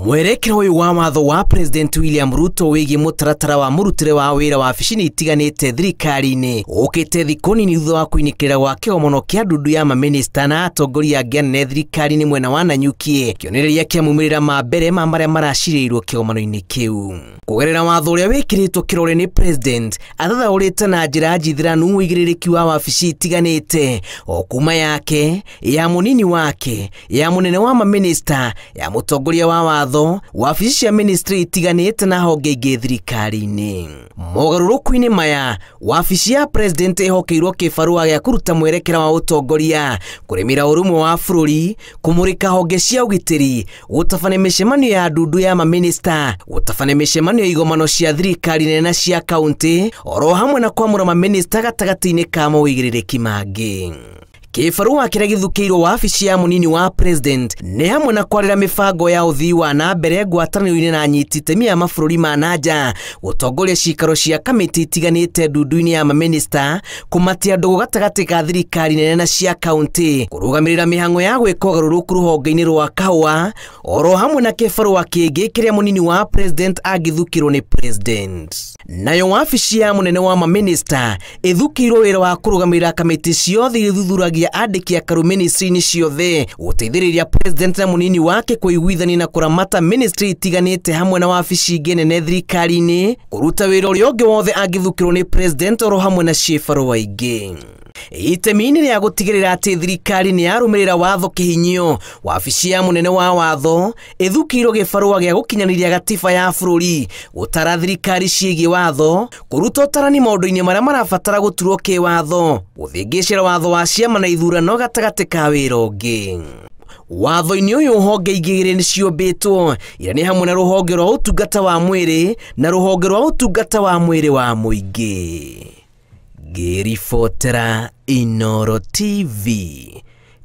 Mwerekero uyu wa watho wa President William Ruto wigi mutaratara wa murutire wa wĩra wa wabici itiganite thirikari-ini ukite thikũ nini thutha wa kuinikira gwake omono kia ndundu ya maminista na atongoria angĩ anene thirikari-ini mwena wa Nanyuki kionereria kia mumirira ma mbere ma maria maraciriirwo kiomano-ini kiu kugerera watho uria wikiritwo kirore ni President athathaũrĩte na njĩra njithiranu wĩigĩrĩrĩki wa wabici itiganite o kuma yake ya munini wake ya munene wa maminista ya mutongoria wa watho wabici cia ministry itiganite na honge ingĩ thirikari-ini. Mogarũrũku-inĩ maya wabici ya President ihokeirwo kibarua gĩa kuruta mwerekera wa utongoria kuremira urumwe wa bũrũri kumurika honge cia ugitiri gutabania mĩcemanio ya ndundu ya maminista gutabania mĩcemanio ya igomano cia thirikari nene na cia kaunti oro hamwe na kwamũra maminista gatagati-inĩ ka mawĩigĩrĩrĩki mangĩ. Kibarua kĩrĩa gĩthukĩirwo wabici ya munini wa President nĩ hamwe na kwarĩra mĩbango ya ũthii wa na mbere ngwatanĩro-inĩ na anyiti itemi a mabũrũri ma nanja gũtongoria cikaro cia kamĩtĩ itiganĩte ndundu-inĩ ya maminista kũmatia ndũgũ gatagatĩ ka thirikari nene na cia kaunti kũrũgamĩrĩra mĩhang'o ya gwĩka ũgarũrũku rũhonge-inĩ rwa kahũa oro hamwe na kibarua kĩngĩ kĩrĩa munini wa President angĩthukĩrwo nĩ President. Nayo wabici ya munene wa maminista ĩthukĩirwo wĩra wa kũrũgamĩrĩra kamĩtĩ ciothe ithuthuragia andĩki a karu ministry-inĩ ciothe gũteithĩrĩria President na munini wake kũiguithania na kũramata ministry itiganĩte hamwe na wabici ingĩ nene thirikari-inĩ kũruta wĩra ũrĩa ũngĩ wothe angĩthukĩrwo nĩ President oro hamwe na ciĩbarua ingĩ. Itemi-inĩ rĩa gũtigĩrĩra atĩ thirikari nĩ yarũmĩrĩra watho kĩhinyio wabici ya munene wa watho ĩthukĩirwo gĩbarua gĩa gũkinyanĩria gatiba ya bũrũri gũtara thirikari ciĩgiĩ watho kũruta ũtarani maũndũ-inĩ marĩa marabatara gũturwo kĩwatho gũthĩngĩcĩra watho wa ciama na ithurano gatagatĩ ka wĩra ũngĩ. Watho-inĩ ũyũ honge igĩrĩ nĩ ciũmbĩtwo ira nĩ hamwe na rũhonge rwa ũtungata wa mwĩrĩ na rũhonge rwa ũtungata wa mwĩrĩ wa mũingĩ. Ngĩribotera Inooro TV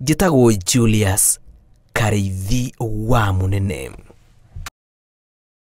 njĩtagwo Julius Kareithi wa Munene.